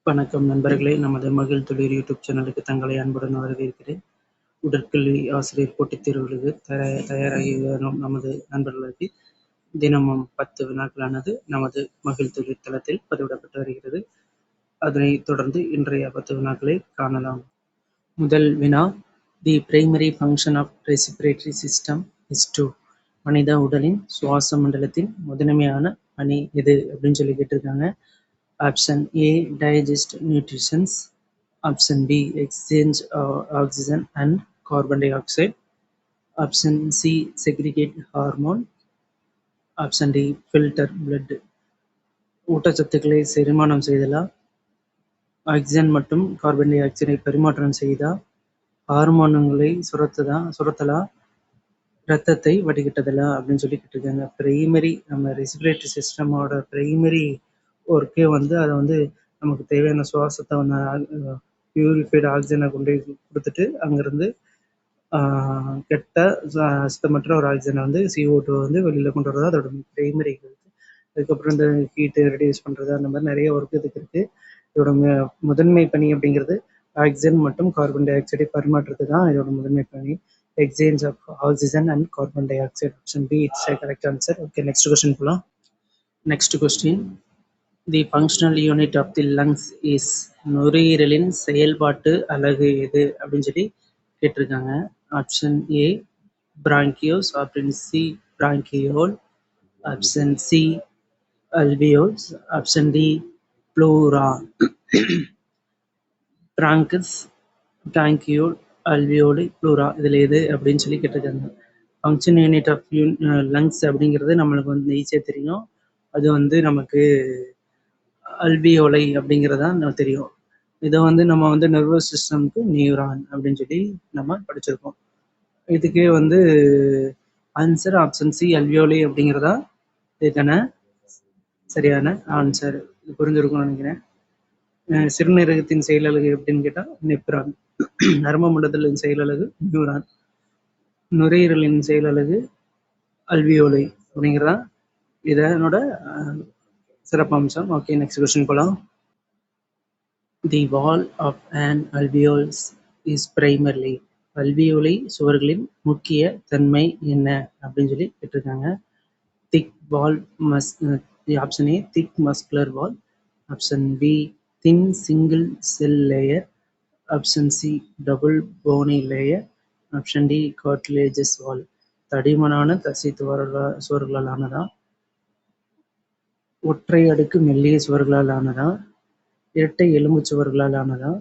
வணக்கம் நண்பர்களே, நமது மகிழ் தொழில் யூடியூப் சேனலுக்கு தங்களை அன்புடன் வரவேற்கிறேன். உடற்கல்வி ஆசிரியர் போட்டித் தேர்வுகளுக்கு தயாராகி வரும் நமது நண்பர்களுக்கு தினமும் 10 வினாக்களானது நமது மகிழ் தொழில் தளத்தில் பதிவிடப்பட்டு வருகிறது. அதனைத் தொடர்ந்து இன்றைய 10 வினாக்களை காணலாம். முதல் வினா, the primary function of respiratory system is to. மனித உடலின் சுவாச மண்டலத்தின் முதன்மையான பணி எது அப்படின்னு சொல்லி கேட்டிருக்காங்க. Option A, digest nutrients. Option B, exchange oxygen and carbon dioxide. Option C, segregate hormone. Option D, filter blood. ஊட்டச்சத்துக்களை செரிமானம் செய்தலா, ஆக்சிஜன் மற்றும் கார்பன் டை ஆக்சைடை பரிமாற்றம் செய்தா, ஹார்மோன்களை சுரத்தலா, ரத்தத்தை வடிகட்டுதலா அப்படின்னு சொல்லி கேட்டிருக்காங்க. பிரைமரி நம்ம ரெஸ்பிரேட்டரி சிஸ்டமோட பிரைமரி ஒர்க்கே வந்து அதை வந்து நமக்கு தேவையான சுவாசத்தை வந்து பியூரிஃபைடு ஆக்சிஜனை கொண்டு கொடுத்துட்டு அங்கேருந்து கெட்ட சுத்தமற்ற ஒரு ஆக்சிஜனை வந்து CO2 வந்து வெளியில் கொண்டு வரது அதோட பிரைமரி ஹெல்த். அதுக்கப்புறம் இந்த ஹீட்டு ரெடியூஸ் பண்ணுறது அந்த மாதிரி நிறைய ஒர்க் இதுக்கு இருக்குது. இதோட முதன்மை பணி அப்படிங்கிறது ஆக்சிஜன் மற்றும் கார்பன் டை ஆக்சைடை பரிமாற்றுறது தான் இதோட முதன்மை பணி. Exchange of oxygen and carbon dioxide. Option B it's a correct answer. Okay, next question போகலாம். Next question, the functional unit of the lungs is. நுரையீரலின் செயல்பாட்டு அலகு எது அப்படின்னு சொல்லி கேட்டிருக்காங்க. Option A, bronchus. Option C, bronchiole. Option C, alveoli. Option D, pleura. Bronchus, bronchiole, alveoli, pleura இதில் எது அப்படின்னு சொல்லி கேட்டிருக்காங்க. ஃபங்க்ஷன் யூனிட் ஆஃப் லங்ஸ் அப்படிங்கிறது நம்மளுக்கு வந்து ஈஸியாக தெரியும். அது வந்து நமக்கு அல்வியோலை அப்படிங்கிறதான் தெரியும். இதை வந்து நம்ம வந்து நர்வஸ் சிஸ்டம்க்கு நியூரான் அப்படின்னு சொல்லி நம்ம படிச்சிருக்கோம். இதுக்கே வந்து ஆன்சர் ஆப்ஷன் சி, அல்வியோலை அப்படிங்கிறதா இதுக்கான சரியான ஆன்சர். இது புரிஞ்சிருக்கும்னு நினைக்கிறேன். சிறுநீரகத்தின் செயலலகு எப்படின்னு கேட்டால் நெப்ரான். நரம்பு மண்டலத்தின் செயலலகு நியூரான். நுரையீரலின் செயலலகு அல்வியோலை அப்படிங்கிறதா இதனோட சிறப்பம்சம். ஓகே, நெக்ஸ்ட் கொஸ்டின் போகலாம். The wall of an alveolus is primarily. அல்வியோலை சுவர்களின் முக்கிய தன்மை என்ன அப்படின்னு சொல்லி கேட்டிருக்காங்க. Thick wall, option A thick muscular wall. Option B, thin single cell layer. Option C, double bony layer. Option D, cartilaginous wall. தடிமனான தசை சுவர்களால் ஆனதா, ஒற்றை அடுக்கு மெல்லிய சுவர்களால் ஆனதா, இரட்டை எலும்பு சுவர்களால் ஆனதா,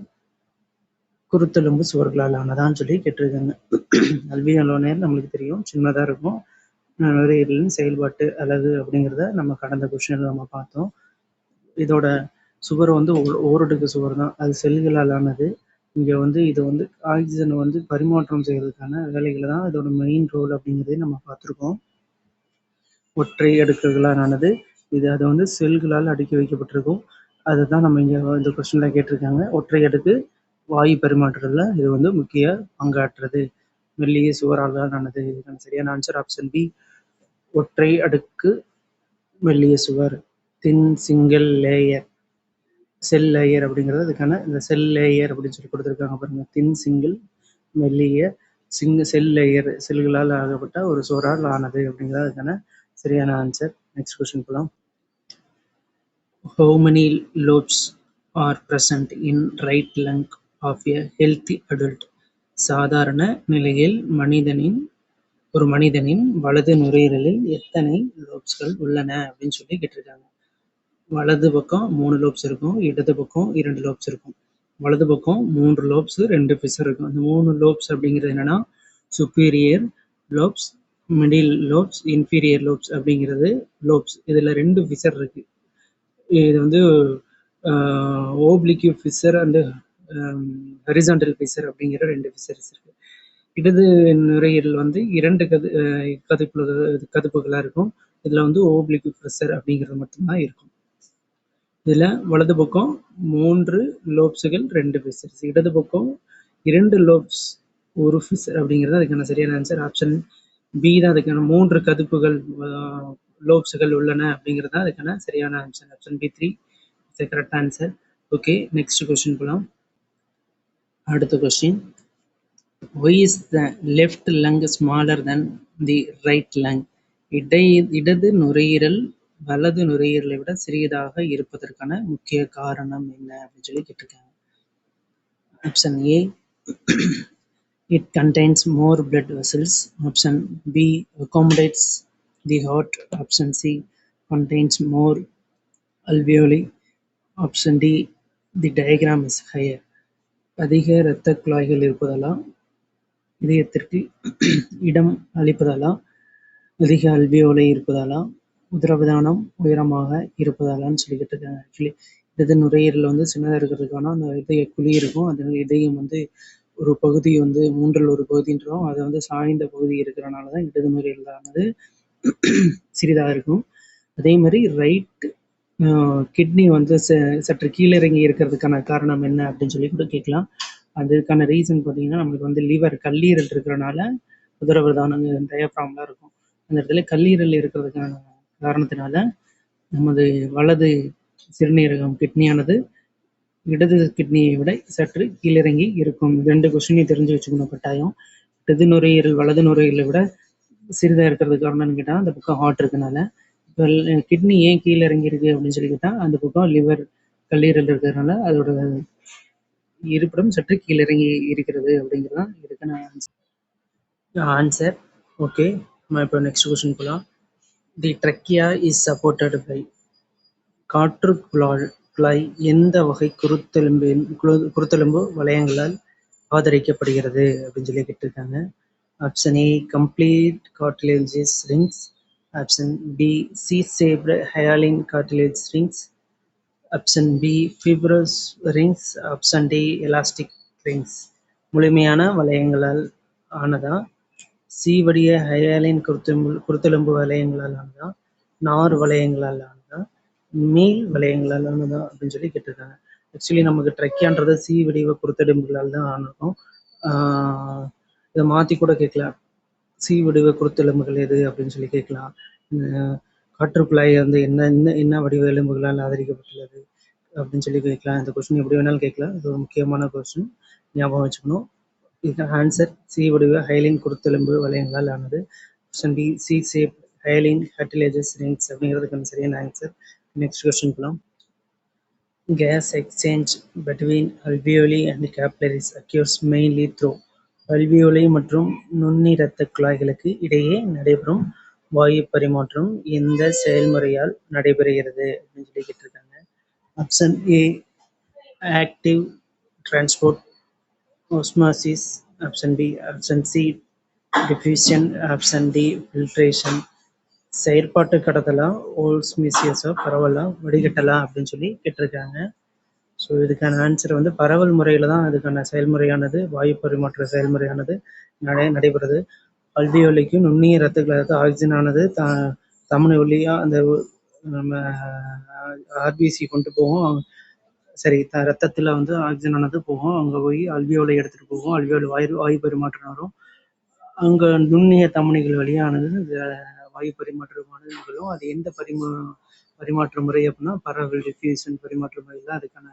குருத்தெலும்பு சுவர்களால் ஆனதான்னு சொல்லி கேட்டிருக்காங்க. அல்வியோலை நம்மளுக்கு தெரியும், சின்னதாக இருக்கும். நுரையீரலின் செயல்பாட்டு அலகு அப்படிங்கிறத நம்ம கடந்த கொஸ்டினில் நம்ம பார்த்தோம். இதோட சுவர் வந்து ஓரடுக்கு சுவர் தான், அது செல்களால் ஆனது. இங்கே வந்து இது வந்து ஆக்சிஜனை வந்து பரிமாற்றம் செய்வதற்கான வேலைகளை தான் இதோட மெயின் ரோல் அப்படிங்கிறதையும் நம்ம பார்த்துருக்கோம். ஒற்றை அடுக்குகளால் ஆனது இது. அதை வந்து செல்களால் அடுக்கி வைக்கப்பட்டிருக்கும். அதை தான் நம்ம இங்கே இந்த கொஸ்டினில் கேட்டிருக்காங்க. ஒற்றை அடுக்கு வாயு பரிமாற்றத்தில் இது வந்து முக்கிய பங்காற்றுறது. மெல்லிய சுவரால் ஆனது. இதுக்கான சரியான ஆன்சர் ஆப்ஷன் பி, ஒற்றை அடுக்கு மெல்லிய சுவர். தின் சிங்கிள் லேயர் செல் லேயர் அப்படிங்கிறது அதுக்கான இந்த செல் லேயர் அப்படின்னு சொல்லி கொடுத்துருக்காங்க பாருங்க. தின் சிங்கிள் மெல்லிய செல் லேயர், செல்களால் ஆகப்பட்ட ஒரு சுவரால் ஆனது அப்படிங்கிறது அதுக்கான சரியான ஆன்சர். நெக்ஸ்ட் கொஸ்டின் போகலாம். How many lobes are present in right lung of a healthy adult? சாதாரண நிலையில் ஒரு மனிதனின் வலது நுரையீரலில் எத்தனை லோப்ஸ்கள் உள்ளன அப்படின்னு சொல்லி கேட்டிருக்காங்க. வலது பக்கம் 3 லோப்ஸ் இருக்கும், இடது பக்கம் 2 லோப்ஸ் இருக்கும். வலது பக்கம் 3 லோப்ஸ் 2 ஃபிஷர் இருக்கும். அந்த 3 லோப்ஸ் அப்படிங்கிறது என்னன்னா சுப்பீரியர் லோப்ஸ், மிடில் லோப்ஸ், இன்ஃபீரியர் லோப்ஸ் அப்படிங்கிறது லோப்ஸ். இதில் 2 ஃபிஷர் இருக்கு. இது வந்து ஓப்ளிக்யூ ஃபிஷர் அண்டு ஹரிசாண்டல் ஃபிஷர் அப்படிங்கிற 2 ஃபிஷர்ஸ் இருக்கு. இடது நுரையீரல் வந்து 2 கதுப்புகளாக இருக்கும். இதில் வந்து ஓப்ளிக்யூ ஃபிஷர் அப்படிங்கிறது மட்டும்தான் இருக்கும். இதில் வலது பக்கம் 3 லோப்ஸுகள் 2 ஃபிஷர்ஸ், இடது பக்கம் 2 லோப்ஸ் 1 ஃபிஷர் அப்படிங்கிறது அதுக்கான சரியான ஆன்சர். ஆப்ஷன் பி தான் அதுக்கான 3 கதுப்புகள் லோப்ஸுகள் உள்ளன அப்படிங்கிறது தான் அதுக்கான சரியான answer. Option B 3 is correct answer. Okay, next question போலாம். அடுத்த question, why is the left lung smaller than the right lung? இடது நுரையீரல் வலது நுரையீரலை விட சிறியதாக இருப்பதற்கான முக்கிய காரணம் என்ன அப்படின்னு சொல்லி கேட்டிருக்காங்க. Option A, it contains more blood vessels. Option B, accommodates the heart. Option C, contains more alveoli. Option D, the diagram is higher. அதிக இரத்த குழாய்கள் இருப்பதாலா, இதயத்திற்கு இடம் அளிப்பதாலா, அதிக அல்வியோலை இருப்பதாலா, உதரவிதானம் உயரமாக இருப்பதாலான்னு சொல்லிக்கிட்டு இருக்காங்க. ஆக்சுவலி இடது நுரையீரல் வந்து சின்னதாக இருக்கிறதுக்கான அந்த இதய குழி இருக்கும். அது இதயம் வந்து ஒரு பகுதி வந்து மூன்றில் ஒரு பகுதின்றோம். அது வந்து சாய்ந்த பகுதி இருக்கிறனால தான் இடது நுரையீரலானது சிறிதாக இருக்கும். அதே மாதிரி ரைட் கிட்னி வந்து சற்று கீழிறங்கி இருக்கிறதுக்கான காரணம் என்ன அப்படின்னு சொல்லி கூட கேட்கலாம். அதுக்கான ரீசன் பார்த்தீங்கன்னா, நம்மளுக்கு வந்து லிவர் கல்லீரல் இருக்கிறனால உதரவிதானம் டயப்ராம்லாம் இருக்கும். அந்த இடத்துல கல்லீரல் இருக்கிறதுக்கான காரணத்தினால நமது வலது சிறுநீரகம் கிட்னியானது இடது கிட்னியை விட சற்று கீழிறங்கி இருக்கும். 2 கொஸ்டினையும் தெரிஞ்சு வச்சுக்கணும் கட்டாயம். இடது நுரையீரல் வலது நுரையீரலை விட சிறிதாக இருக்கிறதுக்கு காரணம்னு கேட்டால் அந்த பக்கம் ஹார்ட் இருக்கனால. இப்போ கிட்னி ஏன் கீழே இறங்கி இருக்கு அப்படின்னு சொல்லி கேட்டால் அந்த பக்கம் லிவர் கல்லீரல் இருக்கிறதுனால அதோட இருப்பிடம் சற்று கீழிறங்கி இருக்கிறது அப்படிங்கிறது தான் இதுக்கான ஆன்சர். ஓகே, நம்ம இப்போ நெக்ஸ்ட் கொஸ்டின் போகலாம். தி ட்ரக்கியா இஸ் சப்போர்ட்டட் பை, காற்று குழாய் எந்த வகை குருத்தெலும்பு வளையங்களால் ஆதரிக்கப்படுகிறது அப்படின்னு சொல்லி கேட்டிருக்காங்க. ஆப்ஷன் ஏ, complete cartilaginous rings. Option B, C-shaped hyaline cartilage rings. Option B, fibrous rings. Option D, elastic rings. முழுமையான வளையங்களால் ஆனதா, சி வடிய ஹயாலின் குருத்தெலும்பு வளையங்களால் ஆனதா, நார் வளையங்களால் ஆனதா, மீள் வளையங்களால் ஆனதா அப்படின்னு சொல்லி கேட்டிருக்காங்க. ஆக்சுவலி நமக்கு ட்ரக்கியான்றது சி வடிவ குருத்தெலும்புகளால் தான் ஆனதும். இதை மாற்றி கூட கேட்கலாம், சி வடிவ குருத்தெலும்புகள் எது அப்படின்னு சொல்லி கேட்கலாம். காற்றுக்குழாய் வந்து என்ன வடிவ எலும்புகளால் ஆதரிக்கப்பட்டுள்ளது அப்படின்னு சொல்லி கேட்கலாம். இந்த கொஸ்டின் எப்படி வேணாலும் கேட்கலாம். இது ஒரு முக்கியமான கொஸ்டின், ஞாபகம் வச்சுக்கணும். இதுக்கான ஆன்சர் சி வடிவ ஹைலின் குருத்தெலும்பு வளையங்களால் ஆனது. Option B, C shape hyaline cartilaginous rings அப்படிங்கிறதுக்கான சரியான ஆன்சர். நெக்ஸ்ட் கொஸ்டின் போகலாம். Gas exchange between alveoli and capillaries occurs mainly through alveoli மற்றும் நுண்ணி இரத்த குழாய்களுக்கு இடையே நடைபெறும் வாயு பரிமாற்றம் எந்த செயல்முறையால் நடைபெறுகிறது அப்படின்னு சொல்லி கேட்டிருக்காங்க. ஆப்ஷன் ஏ, active transport, osmosis. Option B. Option C, diffusion. Option D, filtration. செயற்பாட்டு கடத்தலா, ஓஸ்மோசிஸா, பரவலா, வடிகட்டலா அப்படின்னு சொல்லி கேட்டிருக்காங்க. ஸோ இதுக்கான ஆன்சர் வந்து பரவல் முறையில் தான் அதுக்கான செயல்முறையானது, வாயு பரிமாற்ற செயல்முறையானது நடைபெறுது. அல்வியோலிக்கும் நுண்ணிய இரத்த குழாய்க்கு ஆக்சிஜன் ஆனது தமனி வழியாக அந்த நம்ம ஆர்பிசி கொண்டு போகும். சரி, ரத்தத்தில் வந்து ஆக்சிஜன் ஆனது போகும், அங்கே போய் அல்வியோலை எடுத்துகிட்டு போகும், அல்வியோலை வாயு பரிமாற்றம் வரும், அங்கே நுண்ணிய தமனிகள் வழியானது வாயு பரிமாற்றமானது நிகழும். அது எந்த பரிமாற்ற முறை அப்படின்னா பரவல் டிஃப்யூஷன் பரிமாற்ற முறை தான் அதுக்கான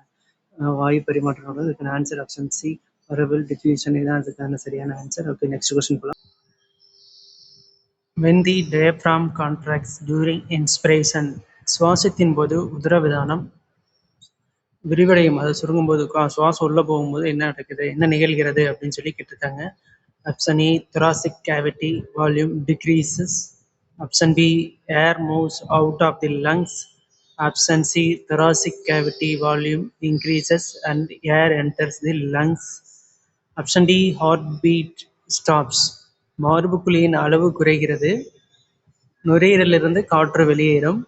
வாயு பரிமாற்றம். அதுக்கான ஆன்சர் ஆப்ஷன் சி, பரவல் டிஃப்யூஷன் தான் அதுக்கான சரியான ஆன்சர். ஓகே, நெக்ஸ்ட் கொஸ்டின் போகலாம். When the diaphragm contracts during inspiration, சுவாசத்தின் போது உதரவிதானம் விரிவடையும், அதை சுருங்கும் போது சுவாசம் உள்ள போகும்போது என்ன நடக்குது, என்ன நிகழ்கிறது அப்படின்னு சொல்லி கேட்டிருக்காங்க. Option A, thoracic cavity volume decreases. Option B, air moves out of the lungs. Option C, thoracic cavity volume increases and air enters the lungs. Option D, heartbeat stops. மார்புக்குழியின் அளவு குறைகிறது, நுரையீரலிருந்து காற்று வெளியேறும்,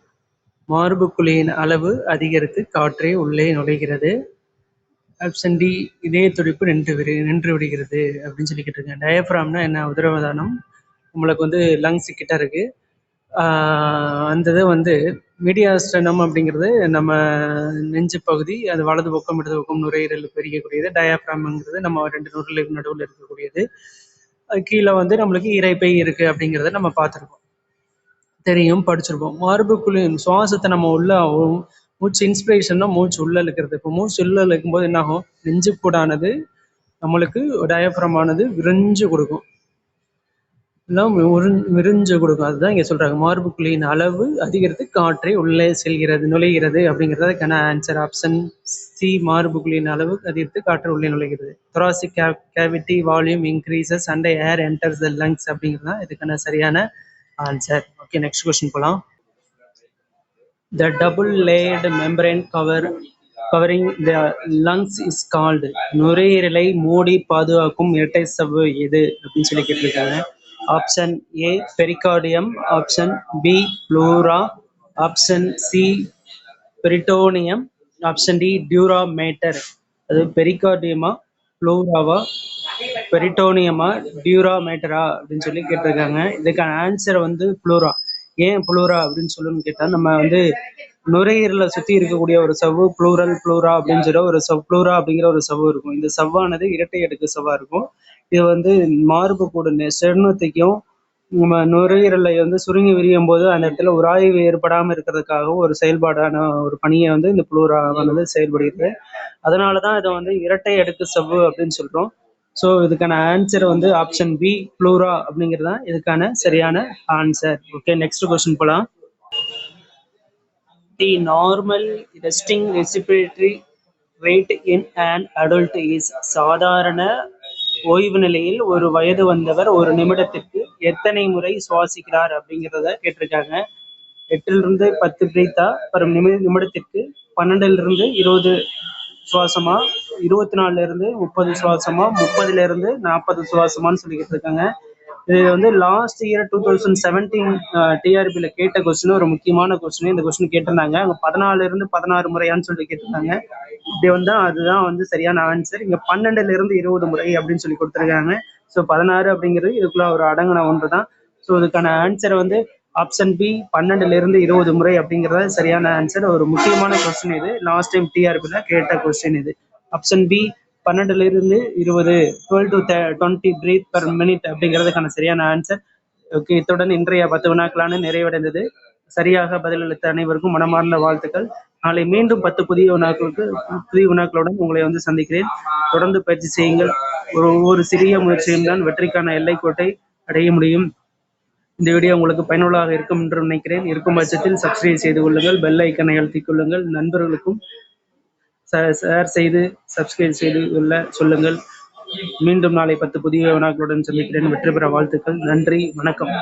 மார்புக்குழியின் அளவு அதிகரித்து காற்றே உள்ளே நுழைகிறது. ஆப்ஷன் டி, இதய துடிப்பு நின்று விடுகிறது அப்படின்னு சொல்லிக்கிட்டு இருக்கேன். டயப்ராம்னா என்ன, உதரவிதானம் நம்மளுக்கு வந்து லங்ஸ் கிட்ட இருக்கு. அந்த இது வந்து மீடியாஸ்டனம் அப்படிங்கிறது நம்ம நெஞ்சு பகுதி, அது வலது பக்கம் இடது பக்கம் நுரையீரல் பெருகக்கூடியது. டயப்ராம்ங்கிறது நம்ம 2 நுரையீரலுக்கு நடுவில் இருக்கக்கூடியது. அது கீழே வந்து நம்மளுக்கு இரைப்பை இருக்கு அப்படிங்கிறத நம்ம பார்த்துருக்கோம், தெரியும், படிச்சிருப்போம். மார்புக்குழி சுவாசத்தை நம்ம உள்ள மூச்சு இன்ஸ்பிரேஷன்னா மூச்சு உள்ள இழுக்கிறது. இப்போ மூச்சு உள்ள இழுக்கும்போது என்ன ஆகும், நெஞ்சுக்கூடானது நம்மளுக்கு டயப்ரம் ஆனது விரிஞ்சு கொடுக்கும், எல்லாம் விரிஞ்சு கொடுக்கும். அதுதான் இங்க சொல்றாங்க, மார்புக்குழியின் அளவு அதிகரித்து காற்றை உள்ளே செல்கிறது, நுழைகிறது அப்படிங்கிறது அதுக்கான ஆன்சர். ஆப்ஷன் சி, மார்புக்குழியின் அளவு அதிகரித்து காற்று உள்ளே நுழைகிறது. thoracic cavity volume increases and air enters the lungs அப்படிங்கிறது தான் இதுக்கான சரியான ஆன்சர். ஓகே, நெக்ஸ்ட் கொஸ்டின் போலாம். The double-layered membrane covering the lungs is called. நுரையீரலை மூடி பாதுகாக்கும் இரட்டை சவ்வு எது அப்படின்னு சொல்லி கேட்டிருக்காங்க. Option A pericardium, option B pleura, option C peritoneum, option D dura mater. அது பெரிகார்டியமா, ப்ளூராவா, பெரிட்டோனியமா, டியூரா மேட்டரா அப்படின்னு சொல்லி கேட்டிருக்காங்க. இதுக்கான ஆன்சரை வந்து ப்ளூரா. ஏன் ப்ளூரா அப்படின்னு சொல்லணும்னு கேட்டால், நம்ம வந்து நுரையீரலை சுற்றி இருக்கக்கூடிய ஒரு சவ்வு ப்ளூரா அப்படின்னு சொல்ல ஒரு ப்ளூரா அப்படிங்கிற ஒரு சவ்வு இருக்கும். இந்த சவ்வானது இரட்டை அடுக்கு சவ்வா இருக்கும். இது வந்து மார்பு கூட செர்ணத்தையும் நம்ம நுரையீரலை வந்து சுருங்கி விரியும் போது அந்த இடத்துல உராய்வு ஏற்படாமல் இருக்கிறதுக்காகவும் ஒரு செயல்பாடான ஒரு பணியை வந்து இந்த ப்ளூராவானது செயல்படுகிறது. அதனால தான் இதை வந்து இரட்டை அடுக்கு சவ்வு அப்படின்னு சொல்கிறோம். ஸோ இதுக்கான ஆன்சர் வந்து ஆப்ஷன் பி ப்ளூரா அப்படிங்கிறது தான் இதுக்கான சரியான ஆன்சர். ஓகே, நெக்ஸ்ட் கொஸ்டின் போகலாம். The normal resting respiratory rate in an adult is. சாதாரண ஓய்வு நிலையில் ஒரு வயது வந்தவர் ஒரு நிமிடத்திற்கு எத்தனை முறை சுவாசிக்கிறார் அப்படிங்கிறத கேட்டிருக்காங்க. 8 to 10 பிரீத்தா பர் நிமிடத்திற்கு, 12 to 20 சுவாசமா, 24 to 30 சுவாசமா, 30 to 40 சுவாசமான்னு சொல்லிக்கிட்டு இருக்காங்க. இது வந்து லாஸ்ட் இயர் 2017 டிஆர்பியில் கேட்ட கொஸ்டின், ஒரு முக்கியமான கொஸ்டின். இந்த கொஸ்டின் கேட்டிருந்தாங்க. அங்கே 14 to 16 முறையான்னு சொல்லி கேட்டிருந்தாங்க. இப்படி வந்து அதுதான் வந்து சரியான ஆன்சர். இங்கே 12 to 20 முறை அப்படின்னு சொல்லி கொடுத்துருக்காங்க. ஸோ 16 அப்படிங்கிறது இதுக்குள்ள ஒரு அடங்கின ஒன்று தான். ஸோ இதுக்கான ஆன்சர் வந்து ஆப்ஷன் பி 12 to 20 முறை அப்படிங்கிறத சரியான ஆன்சர். ஒரு முக்கியமான கொஸ்டின் இது, லாஸ்ட் டைம் டிஆர்பியில் கேட்ட கொஸ்டின் இது. Option B 12 to 20, 12 to 20 breath per minute அப்படிங்கிறதுக்கான சரியான ஆன்சர். ஓகே, இத்துடன் இன்றைய 10 வினாக்களான நிறைவடைந்தது. சரியாக பதிலளித்த அனைவருக்கும் மனமார்ந்த வாழ்த்துக்கள். நாளை மீண்டும் 10 புதிய வினாக்களுடன் உங்களை வந்து சந்திக்கிறேன். தொடர்ந்து பயிற்சி செய்யுங்கள். ஒவ்வொரு சிறிய முயற்சியும் தான் வெற்றிக்கான எல்லைக்கோட்டை அடைய முடியும். இந்த வீடியோ உங்களுக்கு பயனுள்ளதாக இருக்கும் என்று நினைக்கிறேன். இருக்கும் பட்சத்தில் சப்ஸ்கிரைப் செய்து கொள்ளுங்கள், பெல் ஐக்கனை அழுத்திக் கொள்ளுங்கள், நண்பர்களுக்கும் ஷேர் செய்து சப்ஸ்கிரைப் செய்து சொல்லுங்கள். மீண்டும் நாளை 10 புதிய வினாக்களுடன் சந்திக்கிறேன். வெற்றி பெற வாழ்த்துக்கள். நன்றி, வணக்கம்.